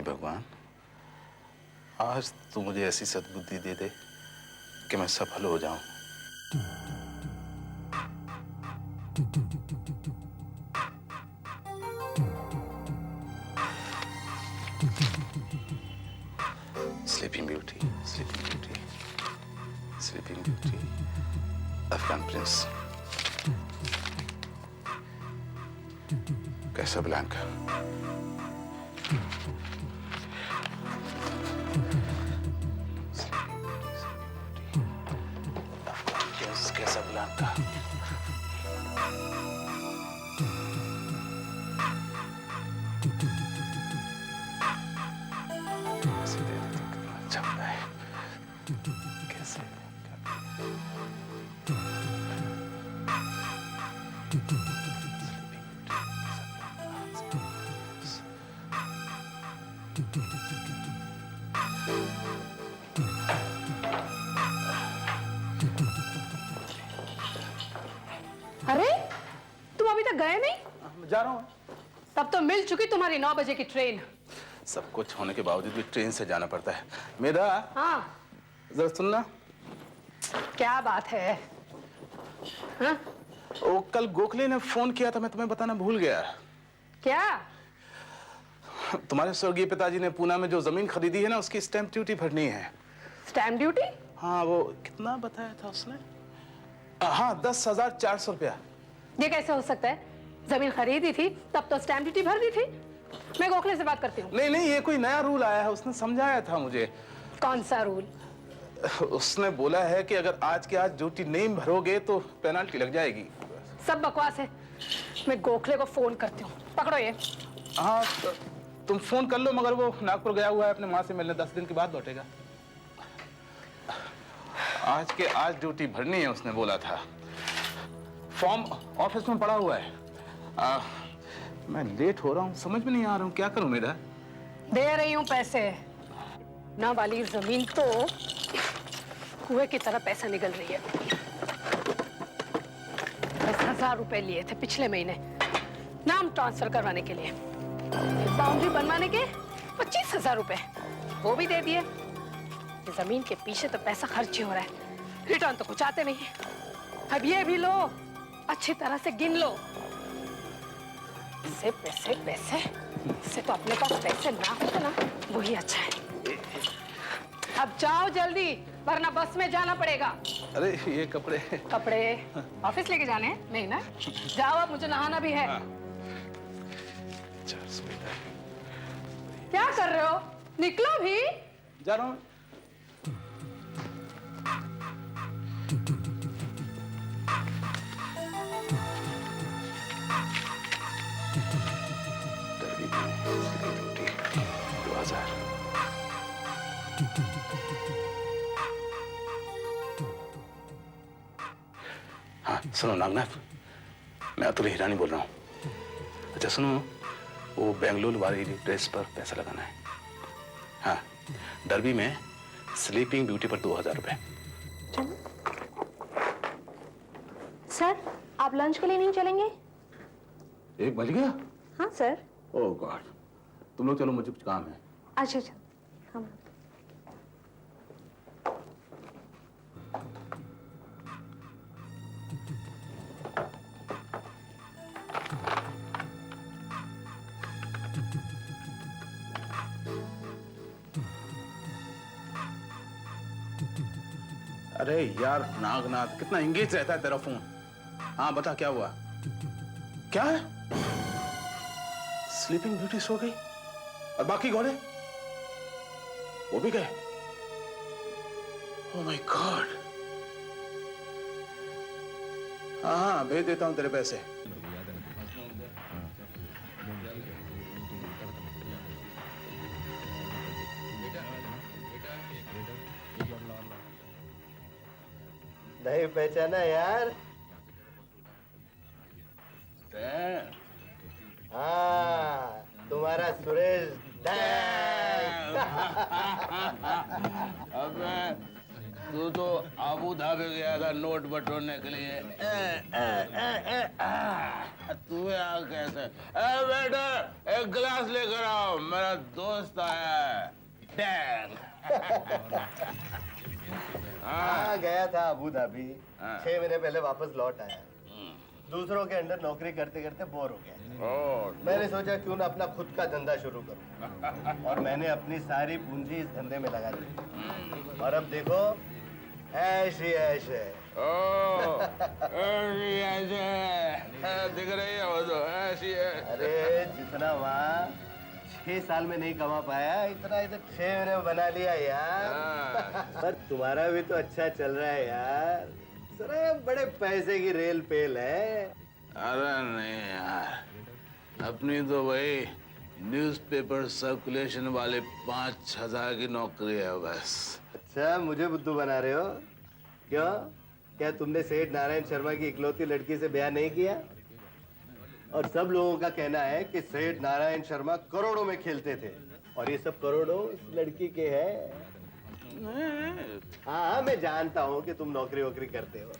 भगवान, आज तू मुझे ऐसी सद्बुद्धि दे दे कि मैं सफल हो जाऊं। Sleeping beauty, sleeping beauty, sleeping beauty, Afghan Prince, कैसाब्लांका। कैसाब्लांका। अच्छा होता है कैसे अरे तुम अभी तक गए नहीं? जा रहा हूँ। तब तो मिल चुकी तुम्हारी 9 बजे की ट्रेन। सब कुछ होने के बावजूद भी ट्रेन से जाना पड़ता है। मेरा हाँ, जरा सुनना। क्या बात है? हाँ? वो कल गोखले ने फोन किया था, मैं तुम्हें बताना भूल गया। क्या? तुम्हारे स्वर्गीय पिताजी ने पूना में जो जमीन खरीदी है ना, उसकी स्टैंप ड्यूटी भरनी है। Stamp duty? हाँ, वो कितना बताया था उसने? हाँ, 10,400 रुपया। ये कैसे हो सकता है? जमीन खरीदी थी तब तो स्टैम्प ड्यूटी भर दी थी। मैं गोखले से बात करती हूँ। नहीं नहीं, ये कोई नया रूल आया है, उसने समझाया था मुझे। कौन सा रूल? उसने बोला है कि अगर आज के आज ड्यूटी नहीं भरोगे तो पेनल्टी लग जाएगी। सब बकवास है। मैं गोखले को फोन करती हूँ, पकड़ो ये। हाँ, तुम फोन कर लो, मगर वो नागपुर गया हुआ है अपने माँ से मिलने, 10 दिन के बाद लौटेगा। आज के आज ड्यूटी भरनी है, उसने बोला था। फॉर्म ऑफिस में पड़ा हुआ है। मैं लेट हो रहा हूँ, समझ में नहीं आ रहा हूँ, क्या करूँ मेरा? दे रही हूँ पैसे। ना वाली जमीन तो कुएं की तरह पैसा निकल रही है। 10,000 रुपए लिए थे पिछले महीने नाम ट्रांसफर करवाने के लिए। बाउंड्री बनवाने के 25,000 रुपए वो भी दे दिए। जमीन के पीछे तो पैसा खर्च ही हो रहा है, रिटर्न तो कुछ आते नहीं। अब ये भी लो, अच्छी तरह से गिन लो। पैसे पैसे पैसे, इससे तो अपने पास पैसे ना हो ना वही अच्छा है। अब जाओ जल्दी, वरना बस में जाना पड़ेगा। अरे ये कपड़े ऑफिस लेके जाने हैं? नहीं ना, जाओ, अब मुझे नहाना भी है। हाँ। क्या कर रहे हो? निकलो भी। जा रहा हूँ। हाँ सुनो नागनाथ, मैं अतुल हिरानी बोल रहा हूँ। अच्छा सुनो, वो बेंगलुरु वाली ड्रेस पर पैसा लगाना है। हाँ, डर्बी में स्लीपिंग ब्यूटी पर 2,000 रुपए। सर, आप लंच के लिए नहीं चलेंगे? 1 बज गया? हाँ सर। ओह गॉड, तुम लोग चलो, मुझे कुछ काम है। अच्छा अच्छा, हम अरे यार नागनाथ, कितना इंगेज रहता है तेरा फोन। हाँ बता, क्या हुआ? क्या है? स्लीपिंग ब्यूटी सो गई और बाकी घोड़े वो भी गए? Oh my God. हाँ, भेज देता हूं तेरे पैसे। नहीं पहचाना यार? हाँ, तुम्हारा सुरेश। अबे तू तो अबू धाबी गया था नोट बटोरने के लिए। तुम्हें यहाँ कैसे? वेटर, एक गिलास लेकर आओ, मेरा दोस्त आया है। डैंग। हाँ, गया था अबू धाबी। हाँ। 6 महीने पहले वापस लौट आया। दूसरों के अंडर नौकरी करते करते बोर हो गया। ओह, मैंने सोचा क्यों ना अपना खुद का धंधा शुरू करूं, और मैंने अपनी सारी पूंजी इस धंधे में लगा दी। और अब देखो, ऐश ही ऐश है। ओह, ऐसी है। दिख रही है वो तो, ऐसी है। अरे जितना वहाँ 6 साल में नहीं कमा पाया, इतना इधर 6 महीने में बना लिया यार। हाँ। पर तुम्हारा भी तो अच्छा चल रहा है यार। सर बड़े पैसे की रेल पेल है। अरे नहीं यार, अपनी तो वही न्यूज़पेपर सर्कुलेशन वाले 5,000 की नौकरी है बस। अच्छा, मुझे बुद्धू बना रहे हो? क्यों? क्या तुमने सेठ नारायण शर्मा की इकलौती लड़की से ब्याह नहीं किया? और सब लोगों का कहना है कि सेठ नारायण शर्मा करोड़ों में खेलते थे, और ये सब करोड़ों इस लड़की के हैं। हाँ, मैं जानता हूँ कि तुम नौकरी वोकरी करते हो,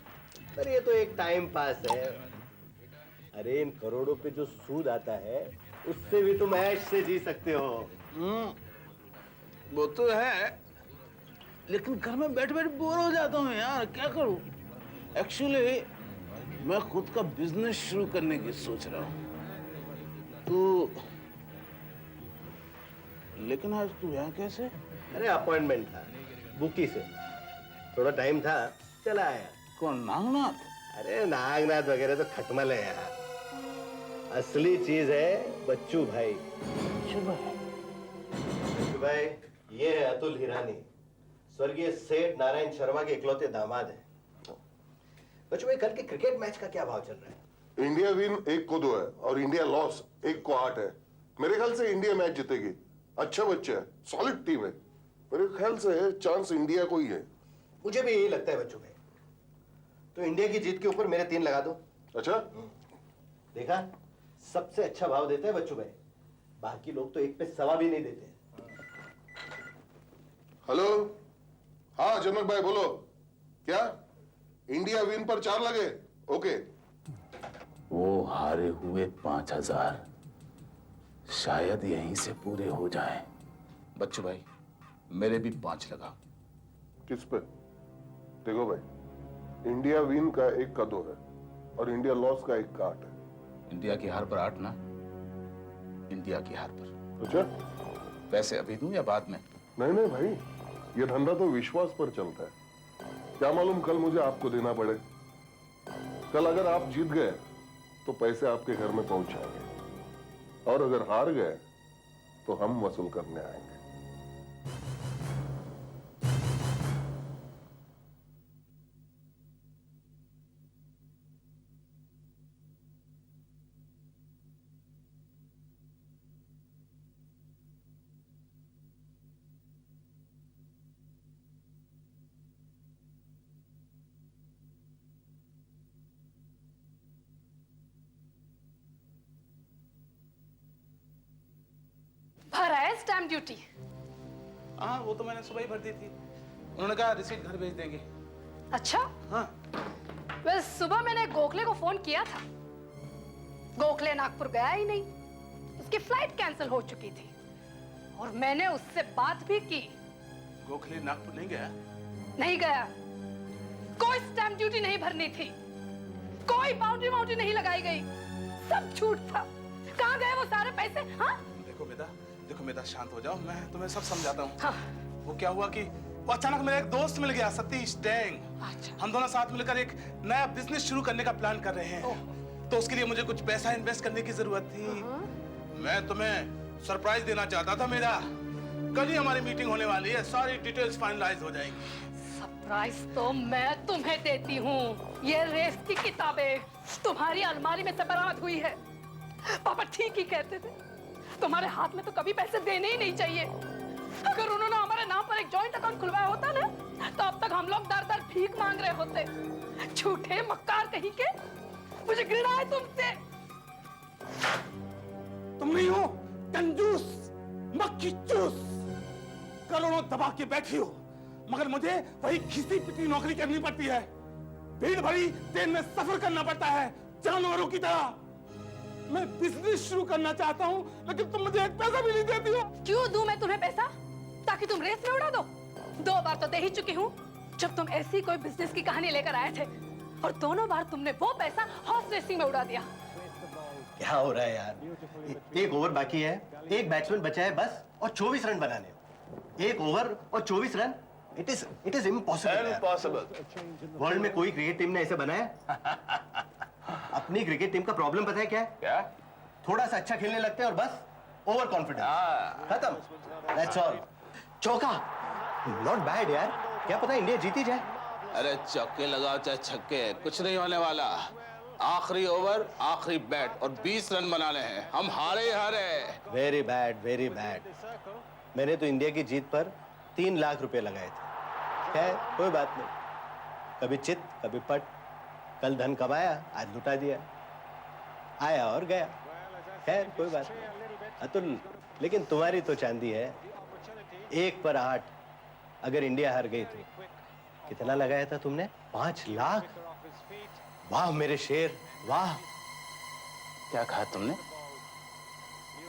पर ये तो एक टाइम पास है। अरे इन करोड़ों पे जो सूद आता है, उससे भी तुम ऐश से जी सकते हो। वो तो है, लेकिन घर में बैठ बैठ बोर हो जाता हूँ यार, क्या करूँ? एक्चुअली मैं खुद का बिजनेस शुरू करने की सोच रहा हूँ। तो लेकिन आज तू यहाँ कैसे? अरे अपॉइंटमेंट था बुकी से, थोड़ा टाइम था, चला आया। कौन, नागनाथ? अरे नागनाथ वगैरह तो खटमल है यार। असली चीज है बच्चू भाई। बच्चू भाई, ये है अतुल हिरानी, स्वर्गीय सेठ नारायण शर्मा के इकलौते दामाद हैं। बच्चू भाई, कल के क्रिकेट मैच का क्या भाव चल रहा है? इंडिया विन 1 को 2 है और इंडिया लॉस 1 को 8 है। मेरे ख्याल से इंडिया मैच जीतेगी। अच्छा बच्चा है, सॉलिड टीम है। मेरे ख्याल से चांस इंडिया को ही है। मुझे भी यही लगता है बच्चू भाई। तो इंडिया की जीत के ऊपर मेरे 3 लगा दो। अच्छा, देखा, सबसे अच्छा भाव देते हैं बच्चू भाई। बाकी लोग तो 1 पे सवा भी नहीं देते। हेलो, हाँ जनक भाई बोलो। क्या इंडिया विन पर 4 लगे? ओके। वो हारे हुए 5,000 शायद यहीं से पूरे हो जाएं। बच्चू भाई, मेरे भी 5 लगा। किस पे? देखो भाई, इंडिया विन का 1 का 2 है और इंडिया लॉस का 1 का 8 है। इंडिया की हार पर 8 ना, इंडिया की हार पर। अच्छा, पैसे अभी दूं या बाद में? नहीं नहीं भाई, ये धंधा तो विश्वास पर चलता है। क्या मालूम कल मुझे आपको देना पड़े। कल अगर आप जीत गए तो पैसे आपके घर में पहुंच जाएंगे, और अगर हार गए तो हम वसूल करने आएंगे। भरा है स्टैम्प ड्यूटी। हाँ, वो तो मैंने सुबह ही भर दी थी। उन्होंने कहा रिसीट घर भेज देंगे। अच्छा, हाँ। वैसे सुबह मैंने गोखले को फोन किया था। गोखले नागपुर गया ही नहीं, उसकी फ्लाइट कैंसिल हो चुकी थी, और मैंने उससे बात भी की। गोखले नागपुर नहीं गया? नहीं गया। कोई स्टैम्प ड्यूटी नहीं भरनी थी, कोई बाउंड्री वाउंड्री नहीं लगाई गई, सब झूठ था। कहाँ गए वो सारे पैसे? हाँ? देखो बेटा, शांत हो जाओ, मैं तुम्हें सब समझाता हूँ। हाँ। वो क्या हुआ कि वो अचानक मेरा एक दोस्त मिल गया, सतीश डैंग। अच्छा। हम दोनों साथ मिलकर एक नया बिजनेस शुरू करने का प्लान कर रहे हैं। तो उसके लिए मुझे कुछ पैसा इन्वेस्ट करने की जरूरत थी। मैं तुम्हें सरप्राइज देना चाहता था। मेरा कल ही हमारी मीटिंग होने वाली है, सारी डिटेल्स फाइनलाइज हो जाएंगी। सरप्राइज तो मैं तुम्हें देती हूँ। ये रेस की किताबें तुम्हारी अलमारी में से बरामद हुई है। पापा ठीक ही कहते थे, तुम्हारे हाथ में तो कभी पैसे देने ही नहीं चाहिए। अगर उन्होंने हमारे नाम पर एक जॉइंट अकाउंट खुलवाया होता ना, तो अब तक हम लोग दर दर भीख मांग रहे होते। झूठे मक्कार कहीं के, मुझे घृणा है तुमसे। तुम नहीं हो कंजूस, मक्खी चूस, करोड़ों दबा के बैठी हो, मगर मुझे वही घिसी पिटी नौकरी करनी पड़ती है। भीड़ भरी ट्रेन में सफर करना पड़ता है जानवरों की तरह। मैं बिजनेस शुरू करना चाहता हूँ, लेकिन तुम मुझे एक पैसा भी नहीं देती हो। क्यों दूं मैं तुम्हें पैसा? ताकि तुम रेस में उड़ा दो? 2 बार तो दे ही चुकी हूँ, जब तुम ऐसी कोई बिजनेस की कहानी लेकर आए थे, और दोनों बार तुमने वो पैसा हॉर्स रेसिंग में उड़ा दिया। क्या हो रहा है यार? एक ओवर बाकी है, एक बैट्समैन बचा है बस, और 24 रन बनाने। एक ओवर और 24 run, it is impossible. World में कोई क्रिकेट टीम ने ऐसे बनाया? अपनी क्रिकेट टीम का प्रॉब्लम पता है क्या है? क्या? थोड़ा सा अच्छा खेलने लगते हैं और बस ओवर कॉन्फिडेंस खत्म। That's all. चौका, नॉट बैड यार। क्या पता इंडिया जीती जाए। अरे चौके लगाओ चाहे छक्के, कुछ नहीं होने वाला। आखिरी ओवर, आखिरी बैट और 20 रन बनाने हैं। हम हारे ही हारे। Very bad, very bad. मैंने तो इंडिया की जीत पर 3 लाख रुपए लगाए थे। खैर कोई बात नहीं, कभी चित कभी पट। कल धन कमाया, आज लुटा दिया। आया और गया। खैर कोई बात नहीं अतुल, लेकिन तुम्हारी तो चांदी है। 1 पर 8। अगर इंडिया हार गई तो कितना लगाया था तुमने? 5 लाख। वाह मेरे शेर, वाह। क्या कहा तुमने?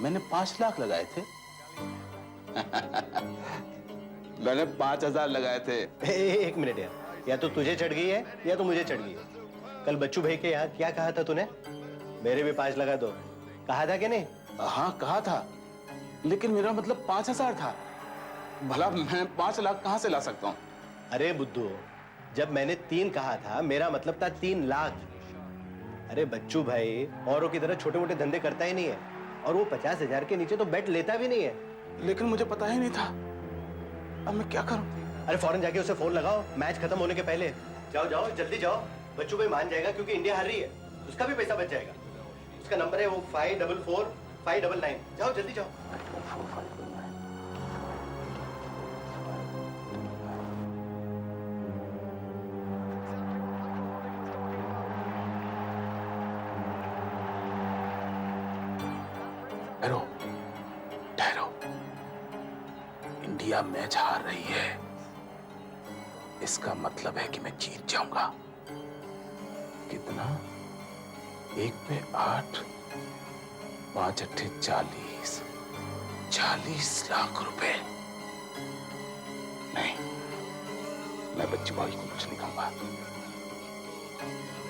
मैंने 5 लाख लगाए थे? मैंने 5000 लगाए थे। एक मिनट यार, या तो तुझे चढ़ गई है या तो मुझे चढ़ गई है। कल बच्चू भाई के यहाँ क्या कहा था तूने? मेरे भी 5 लगा दो, कहा था कि नहीं? हाँ कहा था, लेकिन मेरा मतलब 5000 था। भला मैं 5 लाख कहाँ से ला सकता हूँ? अरे बुद्धू, जब मैंने 3 कहा था, मेरा मतलब था 3 लाख। अरे बच्चू भाई औरों की तरह छोटे मोटे धंधे करता ही नहीं है, और वो 50,000 के नीचे तो बेट लेता भी नहीं है। लेकिन मुझे पता ही नहीं था। अब मैं क्या करूं? अरे फौरन जाके उसे फोन लगाओ, मैच खत्म होने के पहले। जाओ जाओ जल्दी जाओ। बच्चू भाई मान जाएगा क्योंकि इंडिया हार रही है, उसका भी पैसा बच जाएगा। उसका नंबर है वो 544-599। जाओ जल्दी जाओ। ठहरो, ठहरो। इंडिया मैच हार रही है, इसका मतलब है कि मैं जीत जाऊंगा। कितना? 1 पे 8, 5 अट्ठे 40, 40 लाख रुपए। नहीं, मैं बच्चू भाई को कुछ नहीं कहूंगा।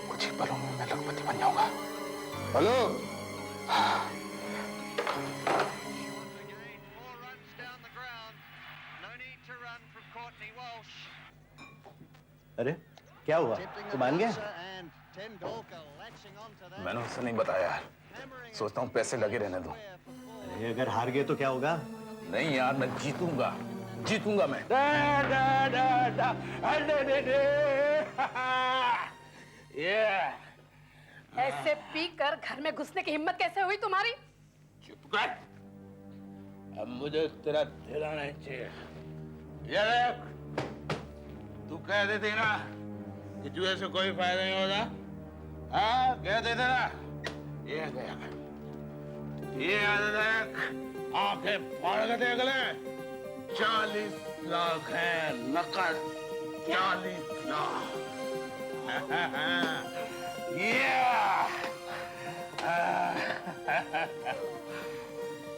कुछ ही पलों में मैं लखपति बन जाऊंगा। हेलो, अरे क्या हुआ, तू मान गया? मैंने उससे नहीं बताया यार, सोचता हूँ पैसे लगे रहने दो। अरे अगर हार गए तो क्या होगा? नहीं यार, मैं जीतूंगा, जीतूंगा मैं। ऐसे पीकर घर में घुसने की हिम्मत कैसे हुई तुम्हारी? चुप कर। अब मुझे तेरा दिला नहीं चाहिए। ये देख, तू कह देती ना कि जुए से कोई फायदा नहीं होता। हाँ कह देते ना। ये देख, ये देख, आंखें फाड़ के देख ले। 40 लाख है नकद, 40 लाख।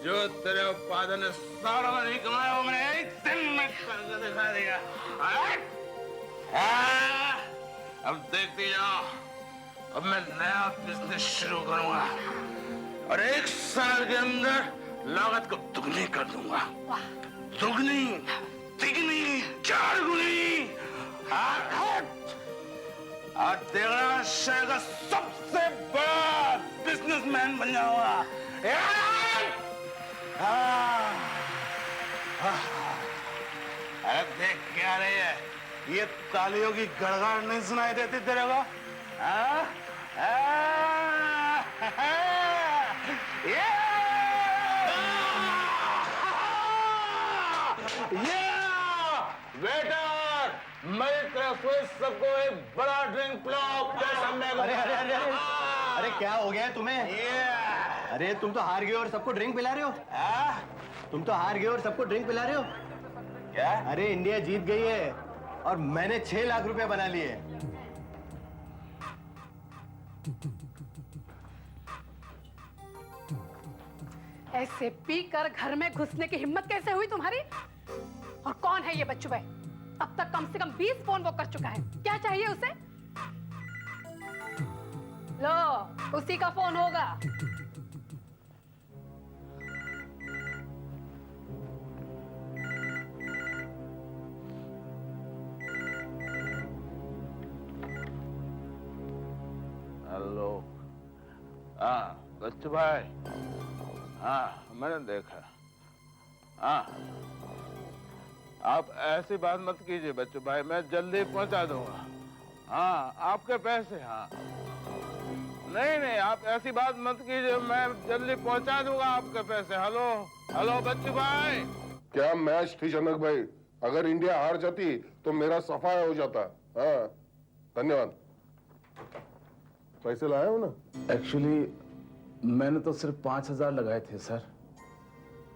जो तेरे फादर ने सालों में नहीं कमाया वो मैंने एक दिन में करके दिखा दिया। अब देखती जाओ, अब मैं नया बिजनेस शुरू करूंगा और 1 साल के अंदर लागत को दुगनी कर दूंगा। दुगनी, तिगनी, 4 गुनी। और देखना शहर का सबसे बड़ा बिजनेसमैन बन जाऊंगा। अरे देख क्या रही है, ये तालियों की गड़गड़ नहीं सुनाई देती तेरे को? वेटर, मेरी तरफ से सबको एक बड़ा ड्रिंक पिलाओ। अरे अरे अरे अरे अरे क्या हो गया है तुम्हें? अरे तुम तो हार गए और सबको ड्रिंक पिला रहे हो। तुम तो हार गए और सबको ड्रिंक पिला रहे हो। क्या? अरे इंडिया जीत गई है और मैंने 6 लाख रुपए बना लिए। ऐसे पीकर घर में घुसने की हिम्मत कैसे हुई तुम्हारी? और कौन है ये बच्चू भाई? अब तक कम से कम 20 फोन वो कर चुका है। क्या चाहिए उसे? लो, उसी का फोन होगा। हेलो। हाँ बच्चू भाई, हाँ मैंने देखा। हाँ आप ऐसी बात मत कीजिए बच्चू भाई, मैं जल्दी पहुंचा दूंगा। हाँ आपके पैसे, हाँ नहीं नहीं आप ऐसी बात मत कीजिए, मैं जल्दी पहुंचा दूंगा आपके पैसे। हेलो हेलो बच्चू भाई। क्या मैच थी जनक भाई, अगर इंडिया हार जाती तो मेरा सफाया हो जाता। हाँ धन्यवाद। पैसे लाए हो ना? एक्चुअली मैंने तो सिर्फ 5,000 लगाए थे सर,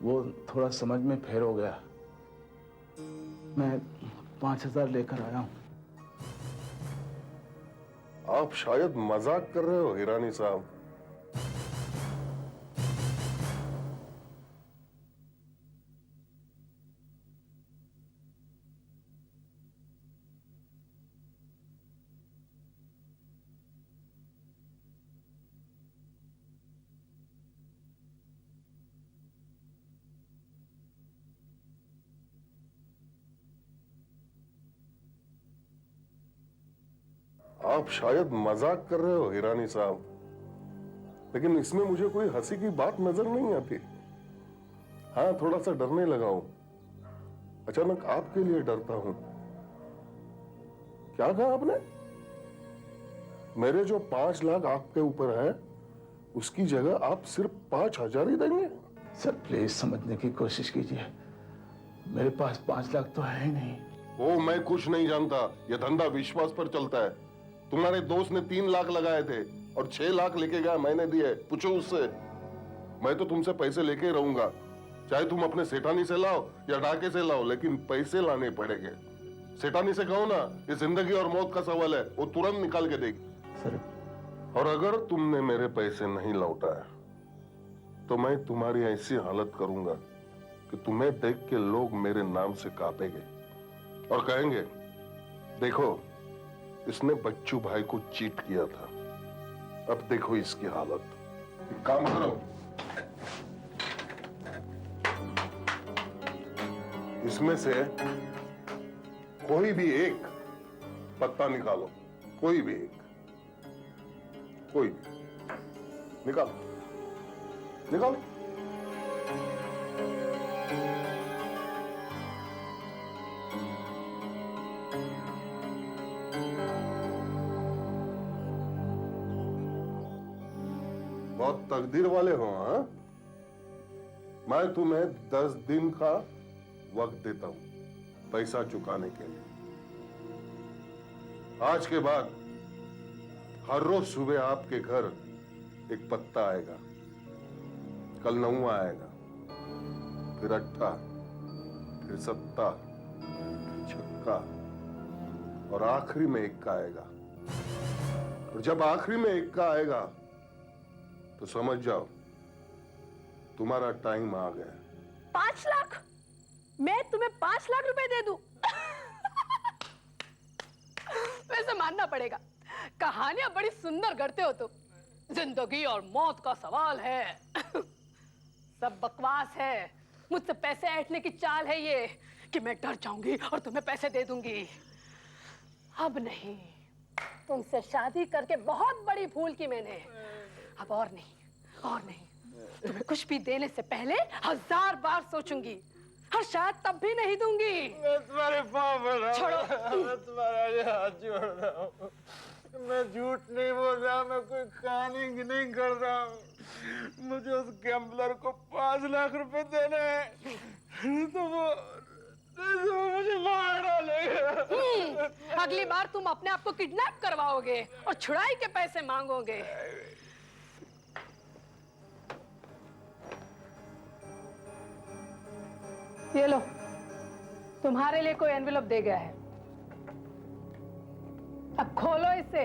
वो थोड़ा समझ में फेर हो गया। मैं 5,000 लेकर आया हूँ। आप शायद मजाक कर रहे हो हिरानी साहब। आप शायद मजाक कर रहे हो हिरानी साहब, लेकिन इसमें मुझे कोई हंसी की बात नजर नहीं आती। हाँ थोड़ा सा डरने लगा हूं, अचानक आपके लिए डरता हूं। क्या कहा आपने? मेरे जो 5 लाख आपके ऊपर है उसकी जगह आप सिर्फ 5,000 ही देंगे? सर प्लीज समझने की कोशिश कीजिए, मेरे पास 5 लाख तो है ही नहीं। वो मैं कुछ नहीं जानता, ये धंधा विश्वास पर चलता है। तुम्हारे दोस्त ने 3 लाख लगाए थे और 6 लाख लेके गया, मैंने दिए। पूछो उससे। मैं तो तुमसे पैसे लेके ही रहूंगा, चाहे तुम अपने सेठानी से लाओ या डाके से लाओ, लेकिन पैसे लाने पड़ेंगे। सेठानी से कहो ना ये जिंदगी और मौत का सवाल है, वो तुरंत निकाल के देगी। सर और अगर तुमने मेरे पैसे नहीं लौटाए तो मैं तुम्हारी ऐसी हालत करूंगा कि तुम्हें देख के लोग मेरे नाम से कांपेंगे और कहेंगे देखो इसने बच्चू भाई को चीट किया था, अब देखो इसकी हालत। एक काम करो, इसमें से कोई भी एक पत्ता निकालो, कोई भी एक, कोई भी निकालो, निकालो। बहुत तकदीर वाले हो। हाँ मैं तुम्हें 10 दिन का वक्त देता हूं पैसा चुकाने के लिए। आज के बाद हर रोज सुबह आपके घर एक पत्ता आएगा, कल 9वां आएगा, फिर 8, फिर 7, छक्का और आखिरी में 1 आएगा। और जब आखिरी में 1 आएगा तो समझ जाओ तुम्हारा टाइम आ गया। 5 लाख? मैं तुम्हें 5 लाख रुपए दे दूं? वैसे मानना पड़ेगा, कहानियां बड़ी सुंदर करते हो तुम। जिंदगी और मौत का सवाल है। सब बकवास है। मुझसे पैसे ऐंठने की चाल है ये कि मैं डर जाऊंगी और तुम्हें पैसे दे दूंगी। अब नहीं, तुमसे शादी करके बहुत बड़ी भूल की मैंने। अब और नहीं, तुम्हें कुछ भी देने से पहले 1000 बार सोचूंगी और शायद तब भी नहीं दूंगी। मैं तुम्हारे पाँव पड़ रहा हूँ। छोड़ो। मैं तुम्हारे हाथ जोड़ रहा हूँ। मैं झूठ नहीं बोल रहा, मैं कोई कहानी नहीं कर रहा हूँ। मुझे उस गैम्बलर को 5 लाख रुपए देने हैं, तो वो मुझे मार डालेगा। अगली बार तुम अपने आप को किडनैप करवाओगे और छुड़ाई के पैसे मांगोगे। ये लो, तुम्हारे लिए कोई एनवेलप दे गया है, अब खोलो इसे।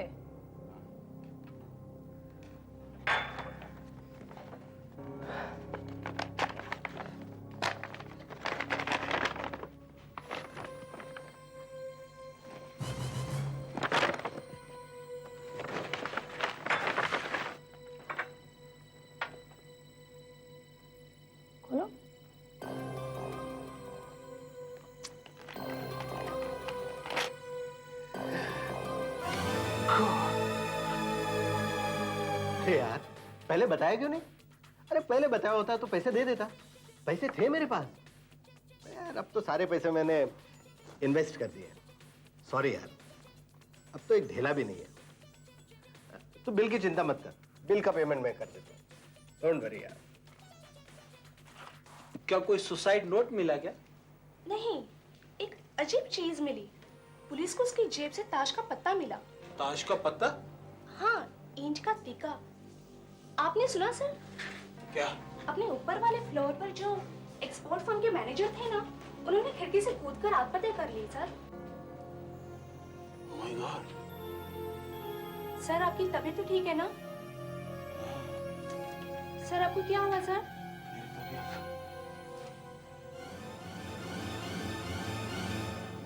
अरे यार, पहले बताया क्यों नहीं? अरे पहले बताया होता तो पैसे दे देता। पैसे थे मेरे पास यार, अब तो सारे पैसे मैंने इन्वेस्ट कर दिए। सॉरी यार, अब तो एक ढेला भी नहीं है। तू बिल की चिंता मत कर, बिल का पेमेंट मैं कर देता हूँ। डोंट वरी यार। क्या कोई सुसाइड नोट मिला क्या? नहीं, एक अजीब चीज मिली। पुलिस को उसकी जेब से ताश का पत्ता मिला। ताश का पत्ता? हाँ, ईंट का तीका। आपने सुना सर? क्या? अपने ऊपर वाले फ्लोर पर जो एक्सपोर्ट फर्म के मैनेजर थे ना, उन्होंने खिड़की से कूदकर आत्महत्या कर ली sir. Oh my God. Sir आपकी तबीयत तो ठीक है ना? सर आपको क्या हुआ सर?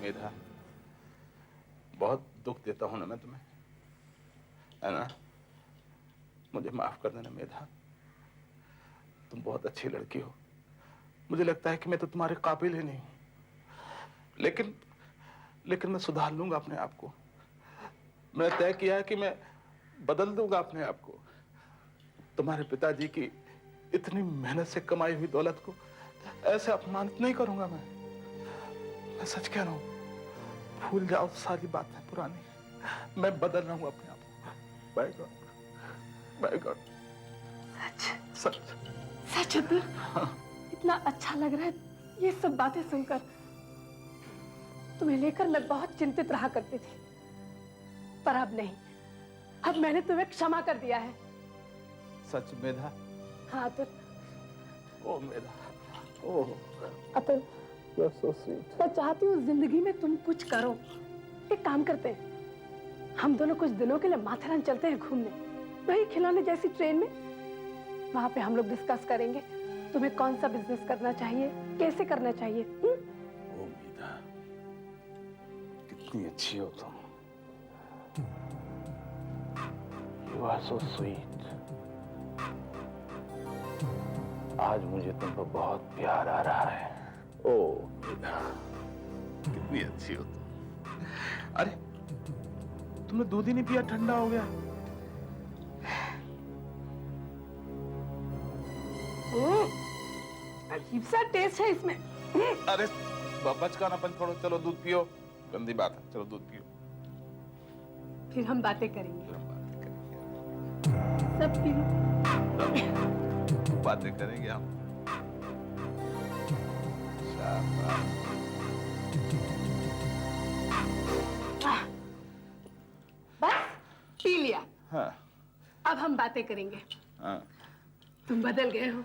मेधा, बहुत दुख देता हूं ना मैं तुम्हें, है ना? मुझे माफ कर देना मेधा। तुम बहुत अच्छी लड़की हो। मुझे लगता है कि मैं तो तुम्हारे काबिल ही नहीं हूं, लेकिन मैं सुधार लूंगा अपने आप को। मैंने तय किया है कि मैं बदल दूंगा अपने आप को। तुम्हारे पिताजी की इतनी मेहनत से कमाई हुई दौलत को ऐसे अपमानित नहीं करूंगा मैं सच कह रहा हूं। भूल जाओ सारी बातें पुरानी। मैं बदल रहा हूं अपने आप को। By God, by God. सच सच अतुल, इतना अच्छा लग रहा है ये सब बातें सुनकर। तुम्हें लेकर मैं बहुत चिंतित रहा करती थी, पर अब नहीं। अब मैंने तुम्हें क्षमा कर दिया है। सच मेधा? हाँ अतुल। ओ मेधा, ओ Atul, you are so sweet. मैं चाहती हूँ जिंदगी में तुम कुछ करो। एक काम करते हैं, हम दोनों कुछ दिनों के लिए माथेरान चलते हैं घूमने, वही खिलौने जैसी ट्रेन में। वहां पे हम लोग डिस्कस करेंगे तुम्हें कौन सा बिजनेस करना चाहिए, कैसे करना चाहिए। ओ मेधा, कितनी अच्छी हो तुम। You are so sweet. आज मुझे तुम पर बहुत प्यार आ रहा है। ओ मेधा, कितनी अच्छी हो तुम। अरे तुमने दूध ही नहीं पिया, ठंडा हो गया। अजीब सा टेस्ट है इसमें। अरे बचकानापन छोड़ो, चलो दूध पियो। गंदी बात है, चलो दूध पियो। फिर हम बातें करेंगे। फिर हम बातें करेंगे। सब पी लो। बातें करेंगे हम। शाबाश। बस पी लिया। हाँ, अब हम बातें करेंगे। हाँ। तुम बदल गए हो,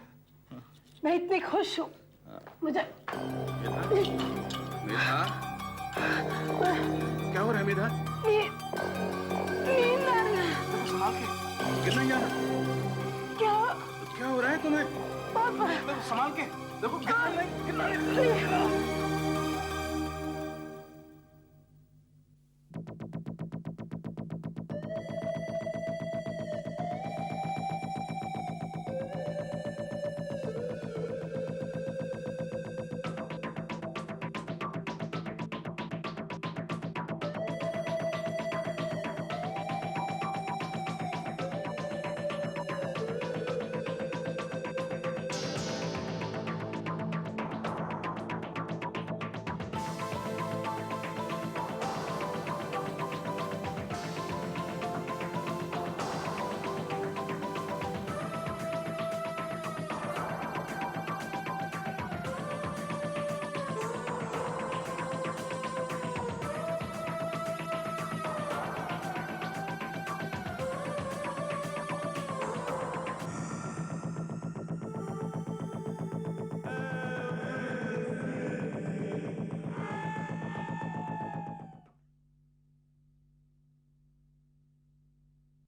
मैं इतनी खुश हूँ। मुझे मेधा, मेधा, क्या हो रहा है मेधा? नींद आ रही है। संभाल के, गिर नहीं जाना। क्या हो रहा है तुम्हें? पापा, संभाल के देखो, गिरना नहीं।